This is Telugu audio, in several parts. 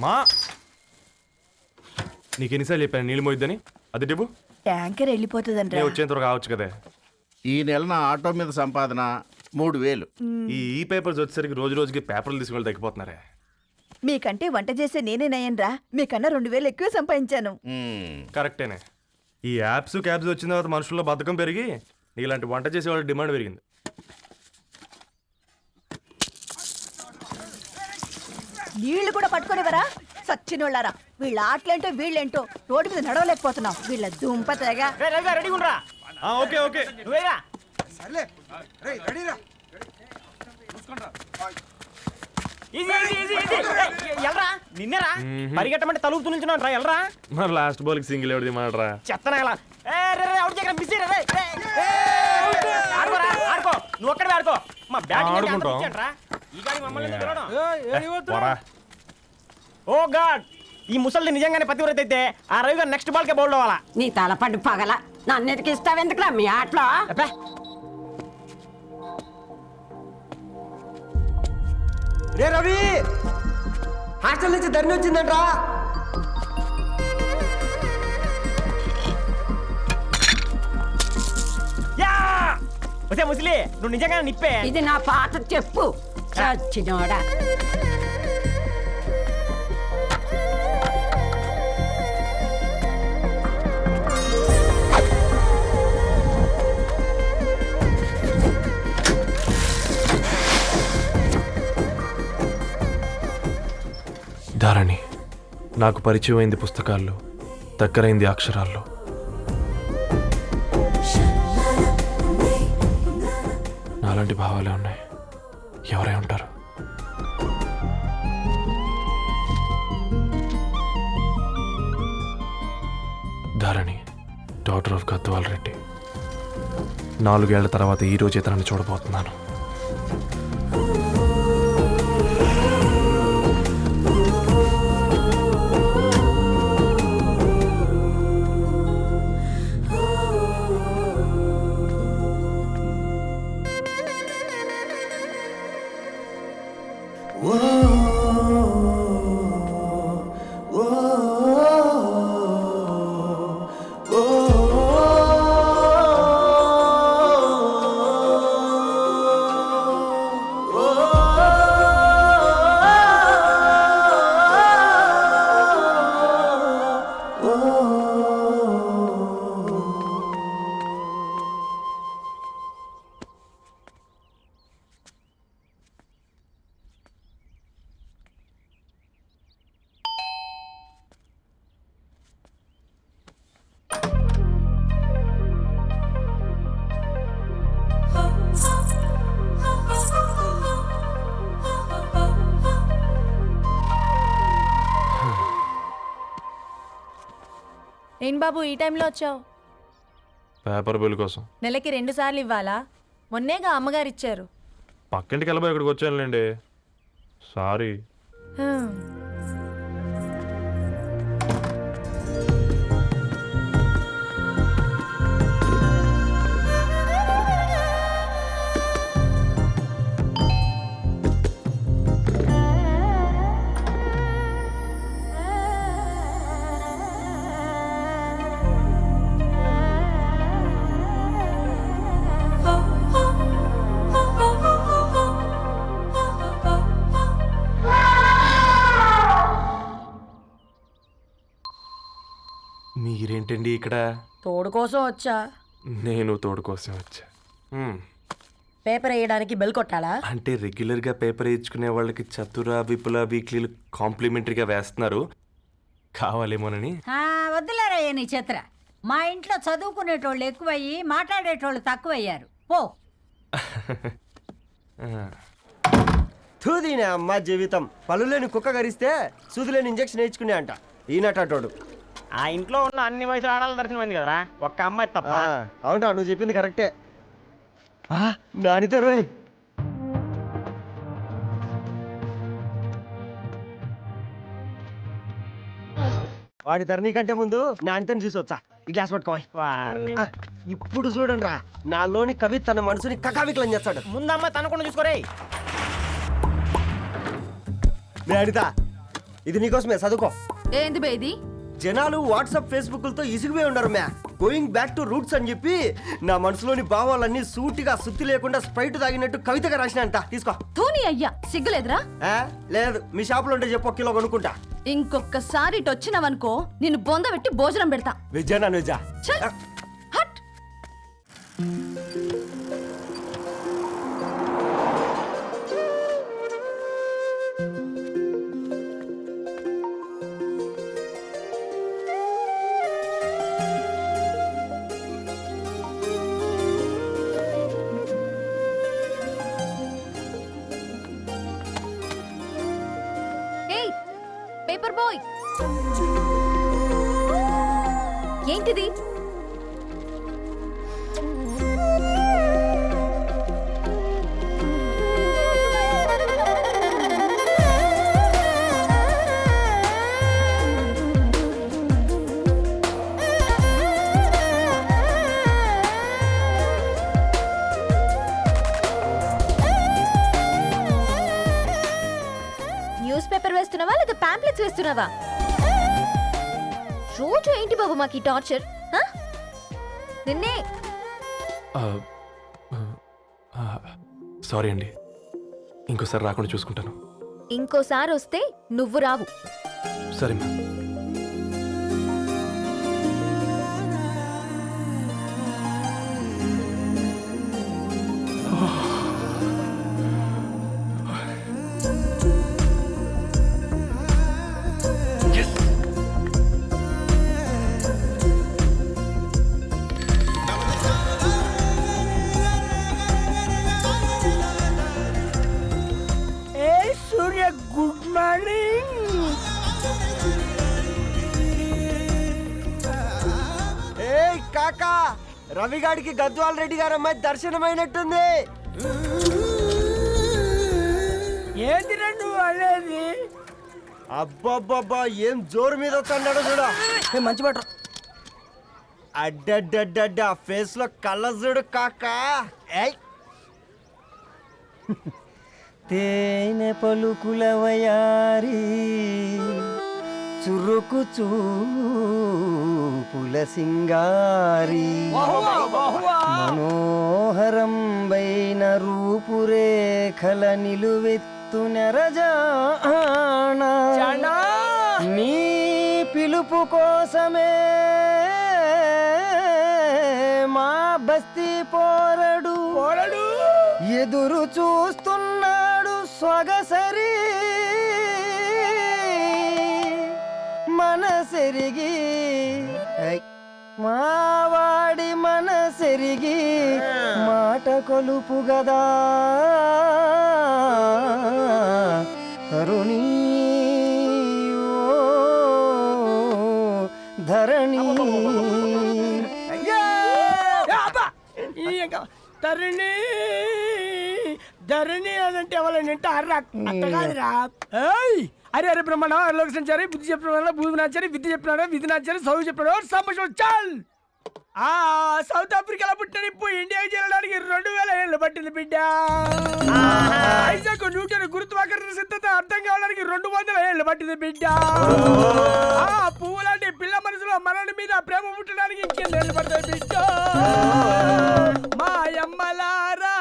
మా నీకు ఎన్నిసార్లు చెప్పాను నీళ్ళు మోయిద్దని? అది డిబు ట్యాంకర్ వెళ్ళిపోతుందంట. వచ్చేంత వరకు కావచ్చు కదా. ఈ నెల నా ఆటో మీద సంపాదన 3000. ఈ పేపర్స్ వచ్చేసరికి రోజు రోజుకి పేపర్లు తీసుకుని తగ్గిపోతున్నారే. మీకంటే వంట చేసే నేనే నయ్యన్రా, మీకన్నా 2000 ఎక్కువ సంపాదించాను. కరెక్టేనే. ఈ యాప్స్ క్యాబ్స్ వచ్చిన తర్వాత మనుషుల్లో బద్ధకం పెరిగి ఇలాంటి వంట చేసే వాళ్ళ డిమాండ్ పెరిగింది. నీళ్లు కూడా పట్టుకునేవరా సచ్చినోళ్ళారా. వీళ్ళ ఆటలేంటో వీళ్ళేంటో రోడ్డు మీద నడవలేకపోతున్నాం. వీళ్ళ దుంప తెగ. ఓకే ఓకే నిన్నరా పరిగెట్టమంటే తలుపుతూ నుంచున్నాను రా. ఎల్రా మరి లాస్ట్ బాల్ కి సింగిల్ ఎవరిది మాడరా? చెత్తనా ఎలా ఆడుకో, నువ్వు ఒక్కడే ఆడుకో. మా ఓ గాడ్, ఈ ముసలిది నిజంగానే పతివ్రత అయితే ఆ రవి గారు నెక్స్ట్ బాల్ కే బౌల్డ్ అవ్వాలా. నీ తలపండు పగల నన్ను ఎదికిస్తావు ఎందుకురా మీ ఆటలో? రే రవి, హాస్టల్ నుంచి ధరణి వచ్చిందంట్రా. వచ్చే ముసలి, నువ్వు నిజంగా నిప్పే. ఇది నా పాత చెప్పు చచ్చినోడా. ధారణి నాకు పరిచయం అయింది పుస్తకాల్లో, దగ్గరైంది అక్షరాల్లో. నాలాంటి భావాలే ఉన్నాయి. ఎవరై ఉంటారు? Dharani daughter of Gadwal Reddy. 4 ఏళ్ల తర్వాత ఈ రోజు ఇతనాన్ని చూడబోతున్నాను. ఏం బాబు ఈ టైంలో వచ్చావు? పేపర్ బిల్ కోసం. నెలకి 2 సార్లు ఇవ్వాలా? మొన్నేగా అమ్మగారు ఇచ్చారు. పక్కింటికి వెళ్ళబోయి ఇక్కడికి వచ్చానులేండి. సారీ. మీరేంటండి ఇక్కడ? తోడు కోసం వచ్చా. నేను తోడు కోసం వచ్చా. పేపర్ వేయడానికి బెల్ కొట్టాలా? అంటే రెగ్యులర్గా పేపర్ వేయించుకునే వాళ్ళకి చతుర విపుల వీక్లీలు కాంప్లిమెంటరీగా వేస్తున్నారు, కావాలేమోనని. వద్దులేరయ్య నీ చిత్ర. మా ఇంట్లో చదువుకునేటోళ్ళు ఎక్కువయ్యి మాట్లాడేటోళ్ళు తక్కువయ్యారు. పో. తూదీనే అమ్మ జీవితం. పలులేని కుక్క గరిస్తే సూదులేని ఇంజక్షన్ వేయించుకునే అంట ఈనటోడు. ఆ ఇంట్లో ఉన్న అన్ని వయసు ఆడాలి దర్శనమైంది కదరా, ఒక్క అమ్మాయి తప్ప. అవునా, నువ్వు చెప్పింది కరెక్టే. నానితో రోయ్. వాడి ధరణి కంటే ముందు నానితో చూసి వచ్చా. ఈ గ్లాస్ పట్టుకోవాలి. ఇప్పుడు చూడండి రా, నాలోని కవి తన మనసుని కకావికలం చేస్తాడు. ముందమ్మ తనకుండా చూసుకోరే. అనిత, ఇది నీకోసమే చదువుకో. ఏంది బే ఇది? జనాలు వాట్సాప్ ఫేస్బుక్లతో ఇసిగిపోయి ఉండరు మ్యా. గోయింగ్ బ్యాక్ టు రూట్స్ అని చెప్పి నా మనసులోని భావాలన్నీ సూటిగా సుత్తి లేకుండా స్ప్రైట్ తాగినట్టు కవితగా రాసినంట. తీసుకో. తూని అయ్యా సిగ్గులేదురా? లేదు, మీ షాపులో ఉంటే చెప్పు, 1 కిలో కొనుక్కుంటా. ఇంకొకసారి ఇటు వచ్చినావనుకో నిన్ను బొంద పెట్టి భోజనం పెడతా. వెజ్జా నాన్ వెజ్జా? ఛ! హట్! ఏయ్ పేపర్ బాయ్, ఏంటిది? న్యూస్ పేపర్ వేస్తున్నావా లేదా పాంప్లెట్స్ వేస్తున్నావా? రోజు ఏంటి బాబు మాకు ఈ టార్చర్? నిన్నే సారీ అండి, ఇంకోసారి రాకుండా చూసుకుంటాను. ఇంకోసారి వస్తే నువ్వు రావు. సరే మ్యామ్. సూర్య గుడ్ మార్నింగ్. ఏ కాకా, రవిగాడికి గద్వాల్ రెడ్డి గారు అమ్మాయి దర్శనమైనట్టుంది. ఏంది నువ్వు అనేది? అబ్బబ్బబ్బా, ఏం జోరు మీద వస్తాడు చూడ. మంచి మాట. అడ్డడ్డడ్డ ఫేస్ లో కళ్ళ చూడు కాకా. తేనె పలుకుల వయారి చురుకు చూపుల సింగారి మనోహరం బైన రూపురేఖల నిలువెత్తు నెరజానా నీ పిలుపు కోసమే మా బస్తీ పోరడు ఎదురు చూస్తున్నాడు సొగసరి మనసెరిగి మావాడి మనసెరిగి మాట కొలుపు గదా తరుణీ ఓ ధరణి. తరుణి ధరణి అదంటే ఎవరైనా అట్ట కాదురా. అరే అరే బ్రహ్మణ లోక సంచారి బుద్ధి చెప్పిన భూమి నాచారి విద్య చెప్పినాడు విధి నాచారి చదువు చెప్పినాడు సంభాషణ చాల్. సౌత్ ఆఫ్రికాలో పుట్టిన ఇప్పుడు ఇండియాకి చేరడానికి 2000 ఏళ్ళు పట్టింది బిడ్డ. ఐజాక్ న్యూటన్ గురుత్వాకర్షణ సిద్ధత అర్థం కావడానికి 200 ఏళ్ళు పట్టింది బిడ్డ. పువ్వు లాంటి పిల్ల మనసులో మనని మీద ప్రేమ పుట్టడానికి ఇంకేళ్ళు పడతాయి బిడ్డ. మా అమ్మలారా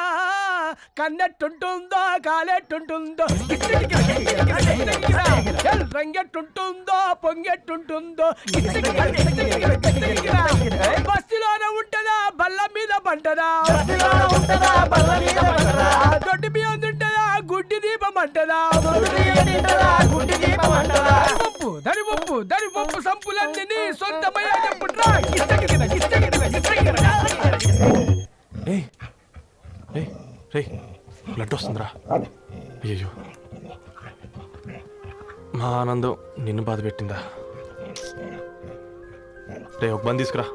కన్నెట్టుంటుందో కాలెట్టుంటుందో రంగెట్టుంటుందో పొంగెట్టుంటుందో బస్తిలోనే ఉంటదా బల్ల మీద పంటదా దొడ్డి బియ్యం తింటదా గుడ్డి దీపం అంటదా దరి పప్పు సంపులన్నీ సొంతమయ్యా చెప్పుట్రా. రే బ్లడ్ వస్తుందిరా. అయ్యో, మా ఆనందం నిన్ను బాధ పెట్టిందా? రే ఒక బంద్ తీసుకురా.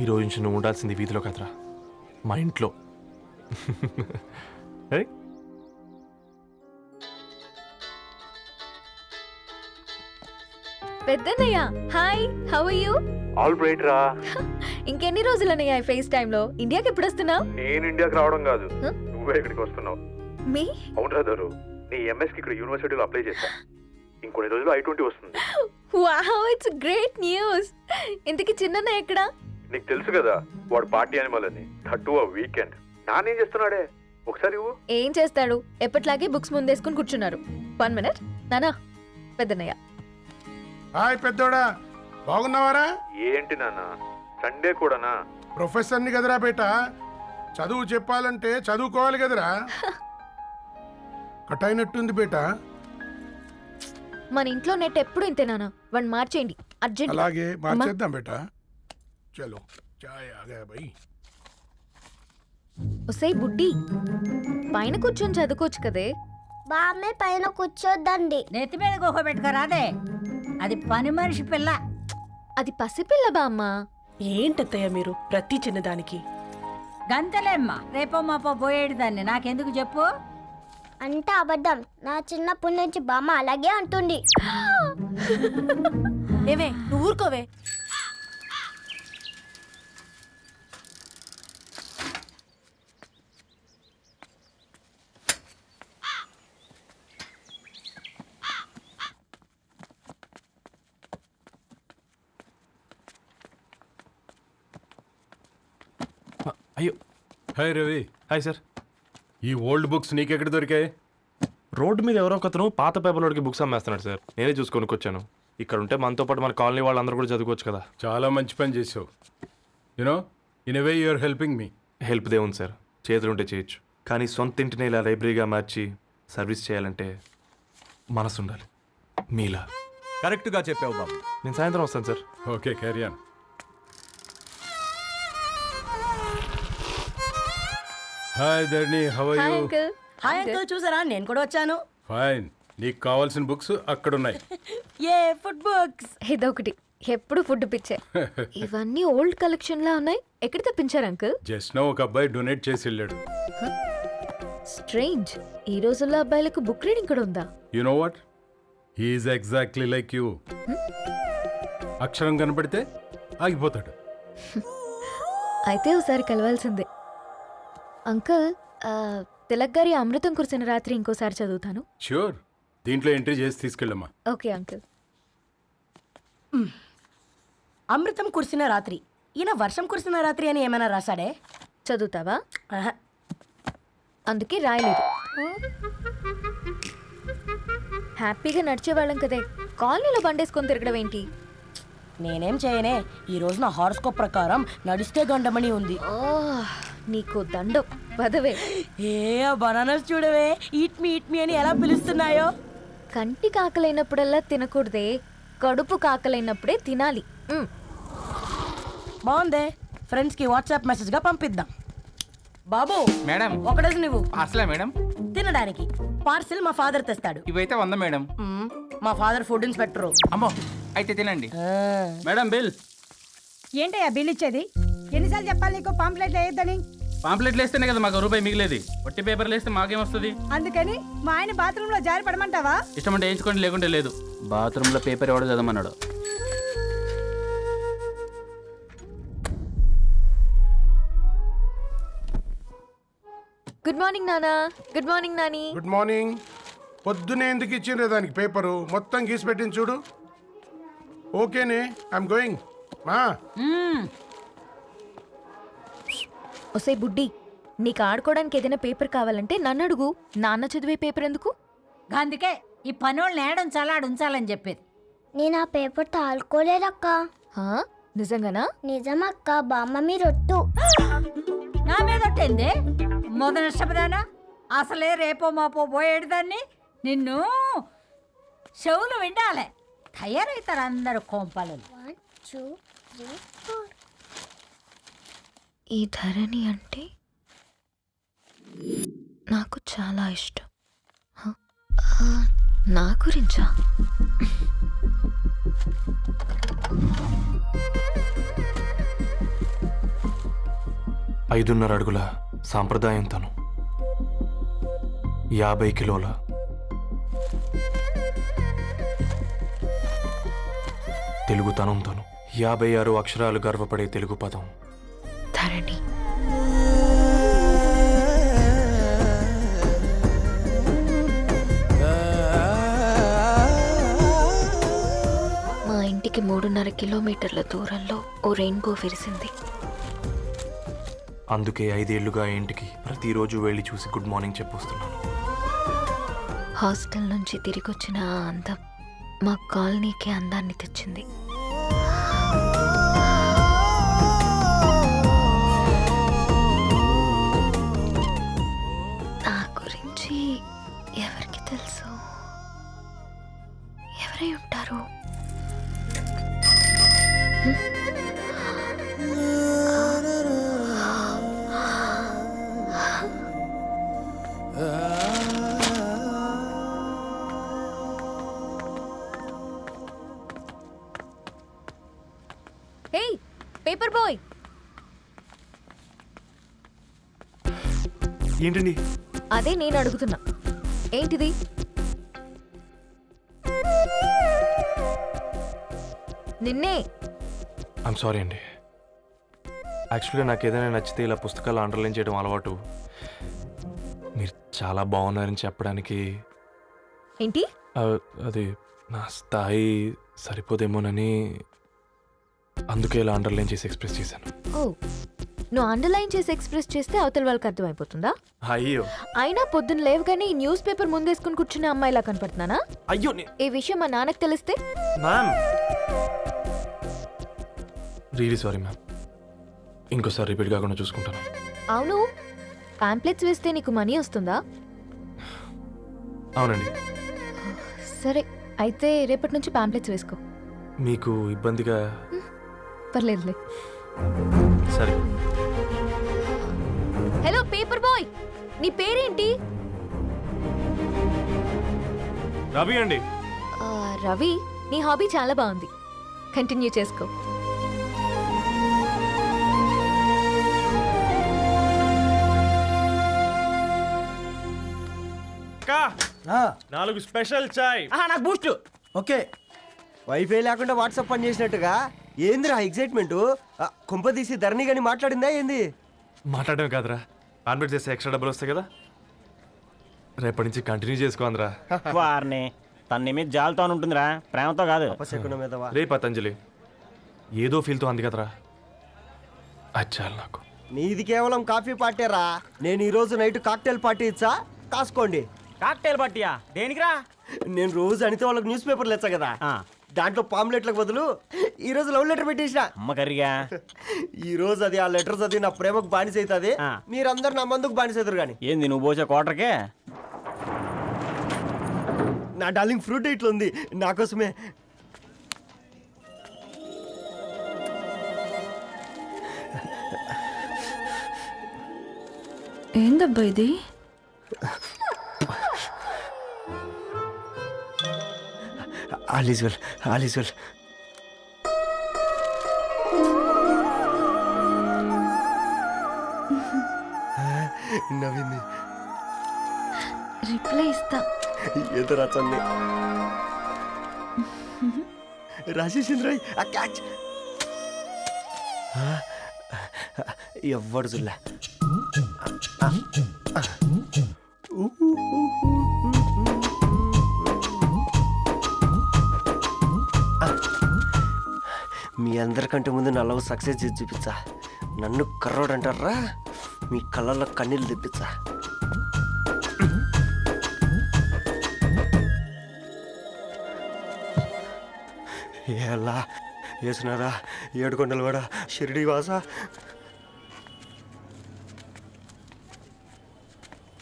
ఈ రోజు నుంచి నువ్వు ఉండాల్సింది వీధిలో కదరా, మా ఇంట్లో. పెద్దన్నయ్య hi, how are you? All right రా. ఇంకెన్ని రోజులనయ్యా ఫేస్ టైంలో? ఇండియాకి ఎప్పుడు వస్తున్నావు? నేను ఇండియాకి రావడం కాదు, Huh? నువ్వే ఇక్కడికి వస్తున్నావు. మీ అవును రాదారు, నీ ఎంఎస్కి ఇక్కడ యూనివర్సిటీలో అప్లై చేశా. ఇంకొన్ని రోజులు I-20 వస్తుంది. Wow, it's great news. ఇంతకీ చిన్న ఎక్కడా? నీకు తెలుసు కదా వాడు పార్టీ అనిమల్ అని, థర్టూ ఆ వీకెండ్. నానేం చేస్తున్నాడే ఒకసారి ఇవ్వు. ఏం చేస్తాడు? ఎప్పట్లాగే బుక్స్ ముందేసుకుని కూర్చున్నారు. 1 minute. నానా, పెద్దనయ్య. హాయ్ పెద్దోడా, బాగున్నావారా? ఏంటి నాన్న సండే కూడానా? ప్రొఫెసర్ని కదరా బేట, చదువు చెప్పాలంటే చదువుకోవాలి కదరా. కట్ అయినట్టుంది బేట. మన ఇంట్లో నెట్ ఎప్పుడు ఇంతే నానా. 1 మార్చేయండి అర్జెంట్. అలాగే మార్చేద్దాం బేట. చలో చాయ్ ఆగా భయ్. ఒసేయ్ బుడ్డి, పైన కూర్చొని చదువుకోవచ్చు కదే. బామ్మే పైన కూర్చోద్దండి. నెత్తి మీద గుహ పెట్టుకోరాదే, అది పని మనిషి పిల్ల. అది పసిపిల్ల బామ్మ. ఏంటత్తయ్య మీరు ప్రతి చిన్నదానికి? గంతలేమ్మా, రేపో మాపో పోయేడు దాన్ని నాకెందుకు చెప్పు. అంటే అబద్ధం. నా చిన్నప్పటి నుంచి బామ్మ అలాగే అంటుంది. ఏవే నువ్వు ఊరుకోవే. అయ్యో, హాయ్ రవి. Hi sir. ఈ ఓల్డ్ బుక్స్ నీకెక్కడ దొరికాయి? రోడ్డు మీద ఎవరో ఒకతను పాత పేపర్లోకి బుక్స్ అమ్మేస్తున్నాడు సార్. నేనే చూసుకొని వచ్చాను. ఇక్కడ ఉంటే మనతో పాటు మన కాలనీ వాళ్ళందరూ కూడా చదువుకోవచ్చు కదా. చాలా మంచి పని చేసావు. You know, in a way you are helping me. Help దేవుంది సార్, చేతులుంటే చేయొచ్చు. కానీ సొంత ఇంటిని ఇలా లైబ్రరీగా మార్చి సర్వీస్ చేయాలంటే మనసు ఉండాలి మీలా. కరెక్ట్గా చెప్పావు బాబు. నేను సాయంత్రం వస్తాను sir. Okay, carry on. Hi Dharani, how are hi you? Uncle. Hi uncle, చూసారా నేను కూడా వచ్చాను. ఫైన్. నీకు కావాల్సిన బుక్స్ అక్కడ ఉన్నాయి. ఏ ఫుడ్ బుక్స్? ఇదొకటి, ఎప్పుడు ఫుడ్ పిచ్చే. ఇవన్నీ ఓల్డ్ కలెక్షన్ లా ఉన్నాయి. ఎక్కడ తెప్పించారు అంకుల్? జస్ట్ నో ఒక అబ్బాయి డొనేట్ చేసి వెళ్ళాడు. స్ట్రేంజ్, ఈ రోజుల్లో అబ్బాయిలకు బుక్ రీడింగ్ కూడా ఉందా? You know what, he's exactly like you. అక్షరం కనపడితే ఆగిపోతాడు. అయితే ఒకసారి కలవాల్సిందే. అంకుల్, తిలక్ గారి అమృతం కురిసిన రాత్రి ఇంకోసారి చదువుతాను. ష్యూర్, దీంట్లో ఎంట్రీ చేసి తీసుకెళ్ళమ్మా. Okay uncle. అమృతం కురిసిన రాత్రి. ఈయన వర్షం కురిసిన రాత్రి అని ఏమైనా రాశాడే? చదువుతావా? ఆహా. అందుకే రాయలేదు. హ్యాపీగా నడిచేవాళ్ళం కదే, కాలనీలో బండేసుకొని తిరగడం ఏంటి? నేనేం చేయనే, ఈ రోజు నా హారోస్కోప్ ప్రకారం నడిస్తే గండమణి ఉంది. ఓ, నీకు దండం పదవే. ఏ బనానాస్ చూడవే, ఈట్ మీ అని ఎలా పిలుస్తున్నాయో. కంటి కాకలైనప్పుడల్లా తినకూడదే, కడుపు కాకలైనప్పుడే తినాలి. బాగుందే, ఫ్రెండ్స్ కి వాట్సాప్ మెసేజ్ గా పంపిద్దాం. బాబు మేడం, ఒకటేసి నువ్వు అసలే మేడం తినడానికి పార్సిల్ మా ఫాదర్ తెస్తాడు. ఇవైతే 100 మేడం. మా ఫాదర్ ఫుడ్ ఇన్స్పెక్టరు. అమ్మో, అయితే తినండి మేడం. బిల్ ఏంటయ్యా బిల్ ఇచ్చేది? ఎన్నిసార్లు చెప్పాలి నీకు పాంప్లెట్ వేయొద్దని? పాంప్లెట్లు వేస్తేనే కదా మాకు రూపాయి మిగిలేది. ఒట్టి పేపర్లు వేస్తే మాకేమొస్తుంది? అందుకని మా ఆయన బాత్రూమ్ లో జారి పడమంటావా? ఇష్టం అంటే వేయించుకోండి, లేకుంటే లేదు. బాత్రూంలో పేపర్ ఎవడో చదవమన్నాడు. గుడ్ మార్నింగ్ నానా. Good morning Nani. Good morning. పొద్దునే ఎందుకు ఇచ్చిండ్రే దానికి పేపరు? మొత్తం గీసి పెట్టింది చూడు. ఓకేనే, ఐఎమ్ గోయింగ్. మా ఒసే బుడ్డి, నీకు ఆడుకోవడానికి ఏదైనా పేపర్ కావాలంటే నన్ను అడుగు. నాన్న చదివే పేపర్ ఎందుకు? అందుకే ఈ పనోళ్ళని ఏడుంచాలా ఉంచాలని చెప్పేది. నేను ఆ పేపర్ తాలుకోలేదక్క. హా, నిజంగానా? నిజమక్క, బామ్మ మీరొట్టు. నా మీద ఒట్టేంది మొదటి నష్టపదానా? అసలే రేపో మాపో పోయేడు దాన్ని. నిన్ను చెవులు విండాలే, తయారవుతారు అందరు కోంపాలు. 1 2 3 4. ఈ ధరణి అంటే నాకు చాలా ఇష్టం. హ? నా గురించా? ఐదున్నర అడుగుల సాంప్రదాయం తను, 50 కిలోల తెలుగుతనం తను. 56 అక్షరాలు గర్వపడే తెలుగు పదం ధరణి. మా ఇంటికి 3.5 కిలోమీటర్ల దూరంలో ఓ రెయిన్బో విరిసింది. అందుకే 5 ఏళ్లుగా ఇంటికి ప్రతిరోజు వెళ్ళి చూసి గుడ్ మార్నింగ్ చెప్పొస్తున్నాను. హాస్టల్ నుంచి తిరిగొచ్చిన ఆ అందం మా కాలనీకి అందాన్ని తెచ్చింది. నా గురించి ఎవరికి తెలుసు? ఎవరై ఉంటారు? హే పేపర్ బాయ్, ఏంటండి? అదే నేను అడుగుతున్నా, ఏంటిది? నిన్నే. ఐమ్ సారీ అండి. యాక్చువల్గా నాకు ఏదైనా నచ్చితే ఇలా పుస్తకాలు అండర్లైన్ చేయడం అలవాటు. మీరు చాలా బాగున్నారని చెప్పడానికి ఏంటి? అది నా స్థాయి సరిపోదేమోనని అందుకే ఇలా అండర్లైన్ చేసి ఎక్స్ప్రెస్ చేశాను. ఓ, నువ్వు అండర్లైన్ చేసి ఎక్స్ప్రెస్ చేస్తే అవతల వాళ్ళకి అర్థమైపోతుందా? అయ్యో అయినా పొద్దున్న లేవగానే ఈ న్యూస్ పేపర్ ముందేసుకుని కూర్చునే అమ్మాయిలా కనపడుతున్నానా? అయ్యో ఈ విషయం మా నాన్నకు తెలిస్తే? Ma'am really sorry ma'am. ఇంకోసారి రిపీట్ కాకుండా చూసుకుంటాను. అవును, పాంప్లెట్స్ వేస్తే నీకు మనీ వస్తుందా? అవునండి. సరే అయితే రేపటి నుంచి పాంప్లెట్స్ వేసుకో. మీకు ఇబ్బందిగా? పర్లేదులే. సరే. హలో పేపర్ బాయ్, నీ పేరేంటి? రవి అండి. రవి, నీ హాబీ చాలా బాగుంది, కంటిన్యూ చేసుకో. ఆ, 4 స్పెషల్ చాయ్. నాకు బూస్ట్. ఓకే, వైఫై లేకుండా వాట్సాప్ పని చేసినట్టుగా ఏందిరా ఎగ్జైట్మెంట్? కుంప తీసి ధరణి గాని మాట్లాడిందా ఏంది? మాట్లాడడం కాదురా, కాన్వర్ట్ చేస్తే ఎక్స్ట్రా డబ్బులు వస్తాయి కదా, రేపటి నుంచి కంటిన్యూ చేసుకోందిరా. వారిని తన మీద జాలతో ఉంటుందిరా, ప్రేమతో కాదు. అపశకునం మీదవా? రే పతంజలి, ఏదో ఫీల్తో అంది కదరా, అది చాలు నాకు. నీది కేవలం కాఫీ పార్టీరా. నేను ఈ రోజు నైట్ కాక్టైల్ పార్టీ ఇచ్చా, కాసుకోండి. కాక్టైల్ పార్టీయా? దేనికిరా? నేను రోజు అనితే వాళ్ళకి న్యూస్ పేపర్లు ఇచ్చా కదా, దాంట్లో పాంప్లెట్లకు బదులు ఈ రోజు లవ్ లెటర్ పెట్టేసిన. అమ్మ కర్రీగా ఈ రోజు అది ఆ లెటర్ చదివి నా ప్రేమకు బానిస అవుతుంది, మీరందరు నా మందుకు బానిస అవుతారు. కానీ ఏంది నువ్వు పోసే కోటర్కే? నా డార్లింగ్ ఫ్రూట్ ఇట్లా ఉంది నా కోసమే. ఏందబ్బా ఇది? All is well, all is well. నవ్వింది. రిప్లై ఇస్తా. ఏదో రచండి రాజేసింద్ర క్యాచ్. ఎవ్వడు జుల్లా. మీ అందరికంటే ముందు నా లవ్ సక్సెస్ చేసి చూపించా. నన్ను కర్రోడు అంటారా, మీ కళ్ళల్లో కన్నీళ్ళు తెప్పించా. ఎలా వేసినారా ఏడుకొండలు కూడా షిరిడి వాస.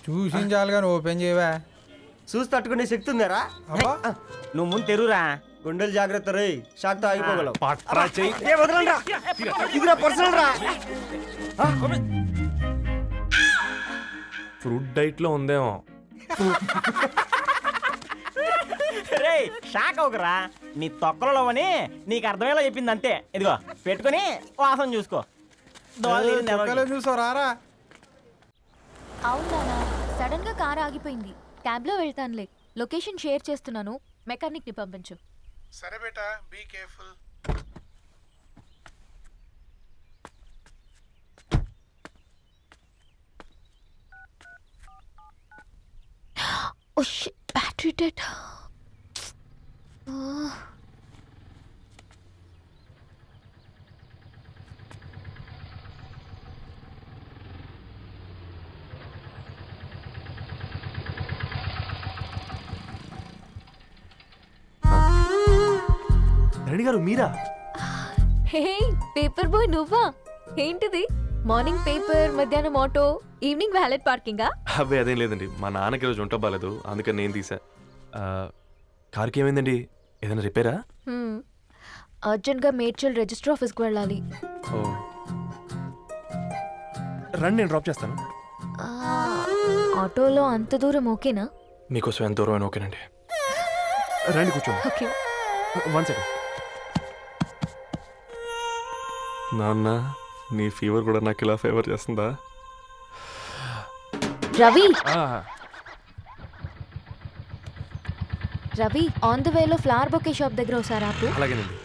చూసించాలి కానీ ఓపెన్ చేయవా? చూసి తట్టుకునే శక్తి ఉందారా? నువ్వు ముందు తెరురా. గుండెలు జాగ్రత్త రే, షాక్తో ఆగిపోగలవు. పట్రా చెయ్యి. ఇది నా పర్సనల్ రా. ఫ్రూట్ డైట్లో ఉందేమో. రే షాక్ అవుకరా, నీ తొక్కలలో అని నీకు అర్థమయ్యేలా చెప్పింది అంతే. ఇదిగో పెట్టుకుని వాసన చూసుకో. చూసారా? అవునా, సడన్ గా కార్ ఆగిపోయింది. క్యాబ్ లో వెళ్తానులే. లొకేషన్ షేర్ చేస్తున్నాను, మెకానిక్ ని పంపించు. సరే బేటా, be careful. Oh battery dead. Dharani గారు మీరా? హే పేపర్ బాయ్ నువ్వా? ఏంటిది మార్నింగ్ పేపర్, మధ్యాహ్నం ఆటో, ఈవినింగ్ వ్యాలెట్ పార్కింగా? అబ్బాయి అదేం లేదండి, మా నాన్నకి రోజు ఉంట బాగాలేదు, అందుకని నేను తీసా. కార్కి ఏమైందండి? ఏదైనా రిపేరా? అర్జెంట్గా మేడ్చల్ రిజిస్టర్ ఆఫీస్కి వెళ్ళాలి. ఓ రండి, నేను డ్రాప్ చేస్తాను. ఆటోలో అంత దూరం ఓకేనా? మీకోసం ఎంత దూరం అయినా ఓకేనండి. రండి కూర్చోండి. ఓకే. 1 సెకండ్. నాన్న, నీ ఫీవర్ కూడా నాకు ఇలా ఫేవర్ చేస్తుందా? రవి రవి ఆన్ ద వేలో ఫ్లవర్ బొకే షాప్ దగ్గర ఒకసారి ఆపు. అలాగేనండి.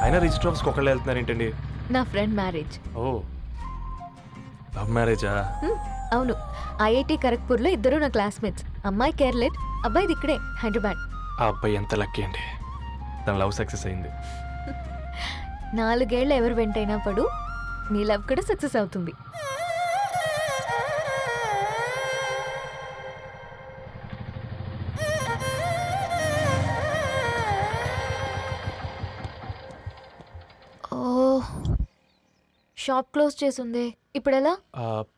అయినా రిజిస్టర్ ఆఫీస్కి ఒకళ్ళు వెళ్తున్నారు ఏంటండి? నా ఫ్రెండ్ మ్యారేజ్. ఓ లవ్ మ్యారేజా? అవును, ఐఐటి ఖరగ్పూర్లో ఇద్దరు నా క్లాస్మేట్స్. అమ్మాయి కేర్లెట్, అబ్బాయిది ఇక్కడే హైదరాబాద్. ఆ అబ్బాయి ఎంత లక్కీ అండి, తన లవ్ సక్సెస్ అయింది. 4 ఏళ్ళు ఎవరు వెంటైనా పడు, నీ లవ్ కూడా సక్సెస్ అవుతుంది. ఓ షాప్ క్లోజ్ చేసింది, ఇప్పుడు ఎలా?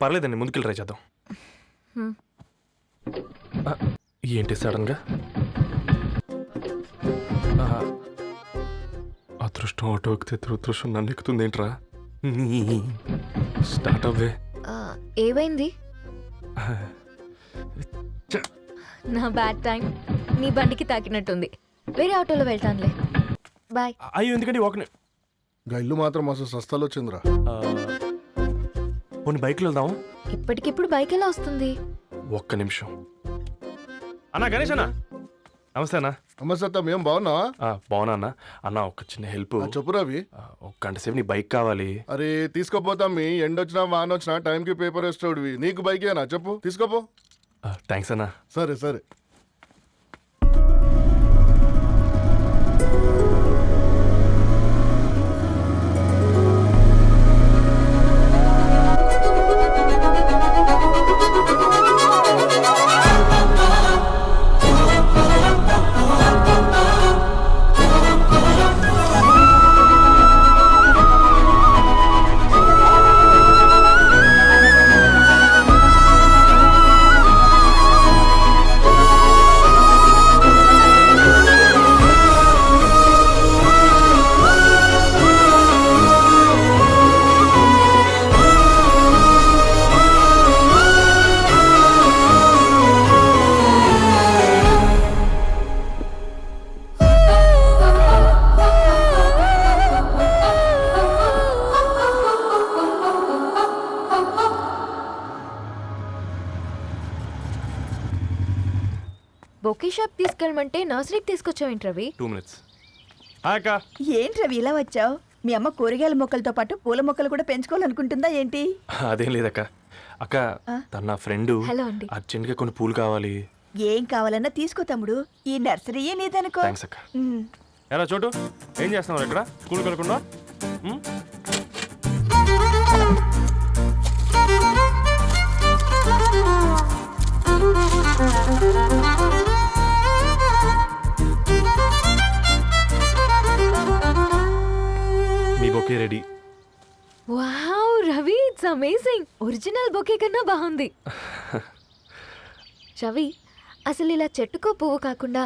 పర్లేదండి, ముందుకెళ్ళి ట్రై చేద్దాం. ఏంటి సడన్గా? అదృష్టం ఆటో ఎక్కితే దురదృష్టం నన్ను ఎక్కుతుంది ఏంట్రా? స్టార్ట్ అవ్వే. ఏమైంది? నా బ్యాడ్ టైం నీ బండికి తాకినట్టుంది. వేరే ఆటోలో వెళ్తానులే, బాయ్. అయ్యో ఎందుకండి ఒక ఇల్లు మాత్రం అసలు సస్తాలో వచ్చిందిరా. కొన్ని బైక్లో వెళ్దాం. ఇప్పటికిప్పుడు బైక్ ఎలా వస్తుంది? ఒక్క నిమిషం. అన్నా గణేష్ అన్న, నమస్తే అన్న. నమస్తే, ఏం బాగున్నావా? బాగున్నా అన్న. అన్న ఒక చిన్న హెల్ప్. చెప్పు రవి. ఒక గంట సేపు నీ బైక్ కావాలి. అరే తీసుకోపోతాం, మీ ఎండొచ్చినా వాన వచ్చినా టైంకి పేపర్ వేస్తాడువి. నీకు బైకేనా చెప్పు, తీసుకోపో. థ్యాంక్స్ అన్న. సరే సరే. బొకే షాప్ తీసుకెళ్ళమంటే నర్సరీకి తీసుకొచ్చావేంటి రవి? 2 minutes. ఏంటి రవి ఇలా వచ్చావు? మీ అమ్మ కూరగాయల మొక్కలతో పాటు పూల మొక్కలు కూడా పెంచుకోవాలనుకుంటుందా ఏంటి? అదేం లేదక్క. అక్క, తన నా ఫ్రెండ్. హలో అండి. అర్జెంట్గా కొన్ని పూలు కావాలి. ఏం కావాలన్నా తీసుకో తమ్ముడు, ఈ నర్సరీయే నీదనుకో. థ్యాంక్స్ అక్క. ఎలా చోటు, ఏం చేస్తున్నావు ఇక్కడ? స్కూల్కి వెళ్ళకుండా? మీ bouquet ready. Wow Ravi, it's amazing. Original bouquet కన్నా బాగుంది. రవి, అసలు ఇలా చెట్టుకో పువ్వు కాకుండా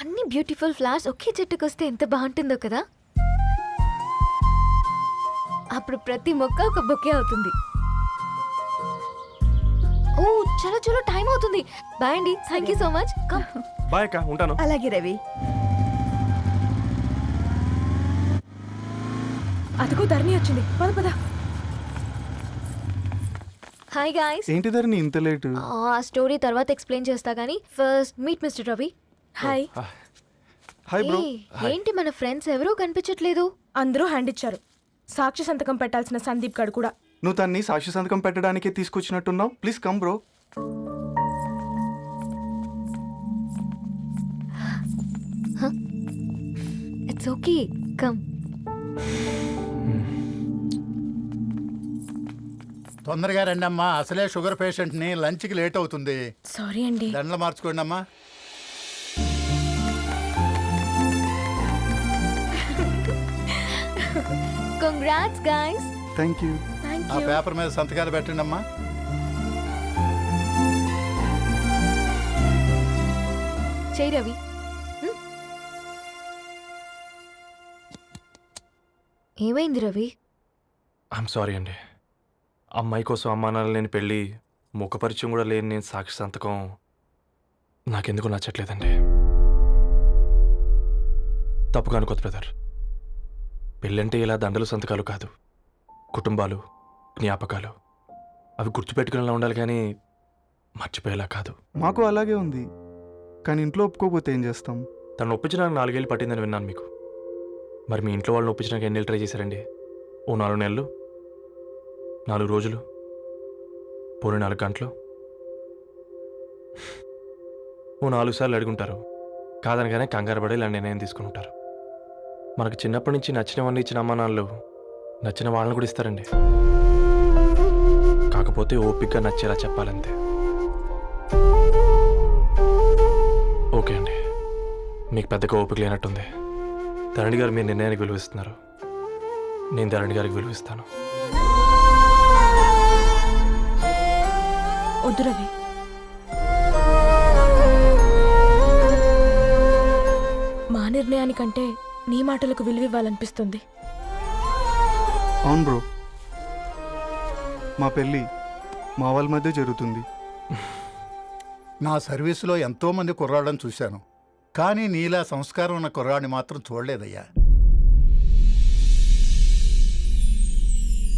అన్ని బ్యూటిఫుల్ ఫ్లవర్స్ ఒకే చెట్టుకు వస్తే ఎంత బాగుంటుందో కదా. అప్పుడు ప్రతి మొక్క ఒక బొకే అవుతుంది. ఓ చలో చలో, టైం అవుతుంది. బాయ్ అండి, thank you so much. Bye అక్క, ఉంటాను. అలాగే రవి. అదిగో ధరణి వచ్చింది, పద పద. Hi guys. ఏంటి ధరణి ఇంత లేటు? ఆ స్టోరీ తర్వాత ఎక్స్ప్లెయిన్ చేస్తా గానీ first meet mister Ravi. Hi. Hi bro. ఏంటి మన ఫ్రెండ్స్ ఎవరూ కనిపించట్లేదు? అందరూ హ్యాండ్ ఇచ్చారు. సాక్షి సంతకం పెట్టాల్సిన సందీప్ గడు కూడా. నువ్వు తన్ని సాక్షి సంతకం పెట్టడానికే తీసుకొచ్చినట్టున్నావు. Please come bro. It's okay, come. తొందరగా రండి అమ్మా, అసలే షుగర్ పేషెంట్ని, లంచ్కి లేట్ అవుతుంది. సారీ అండి. దండలు మార్చుకోండి అమ్మా. Congrats guys. Thank you. ఆ పేపర్ మీద సంతకాలు పెట్టండి అమ్మా. చేయి రవి. ఏమైంది రవి? ఐఎమ్ సారీ అండి. అమ్మాయి కోసం అమ్మానాలు లేని పెళ్ళి, ముఖపరిచయం కూడా లేని నేను సాక్షి సంతకం నాకెందుకు నచ్చట్లేదండి. తప్పుగా అనుకోదు బ్రదర్. పెళ్ళంటే ఇలా దండలు సంతకాలు కాదు, కుటుంబాలు, జ్ఞాపకాలు. అవి గుర్తుపెట్టుకునేలా ఉండాలి కానీ మర్చిపోయేలా కాదు. మాకు అలాగే ఉంది, కానీ ఇంట్లో ఒప్పుకోకపోతే ఏం చేస్తాం? తను ఒప్పించడానికి 4 ఏళ్ళు పట్టిందని విన్నాను మీకు. మరి మీ ఇంట్లో వాళ్ళని ఒప్పించడానికి ఎన్ని ఏళ్ళు ట్రై చేశారండి? ఓ 4 నెలలు, 4 రోజులు, పోనీ 4 గంటలు, ఓ 4 సార్లు అడుగుంటారు. కాదనగానే కంగారు పడి ఇలా నిర్ణయం తీసుకుని ఉంటారు. మనకు చిన్నప్పటి నుంచి నచ్చినవన్నీ ఇచ్చిన అమ్మానాళ్ళు నచ్చిన వాళ్ళని కూడా ఇస్తారండి. కాకపోతే ఓపికగా నచ్చేలా చెప్పాలంతే. ఓకే అండి, మీకు పెద్దగా ఓపిక లేనట్టుంది. ధరణి గారు మీ నిర్ణయానికి విలువిస్తున్నారు, నేను ధరణి గారికి విలువిస్తాను. వద్దు రవి. మా నిర్ణయానికంటే నీ మాటలకు విలువివ్వాలనిపిస్తుంది. అవును బ్రో, మా పెళ్ళి మా వాళ్ళ మధ్య జరుగుతుంది. నా సర్వీసులో ఎంతోమంది కుర్రాళ్ళని చూశాను, కానీ నీలా సంస్కారం ఉన్న కుర్రాడిని మాత్రం చూడలేదయ్యా.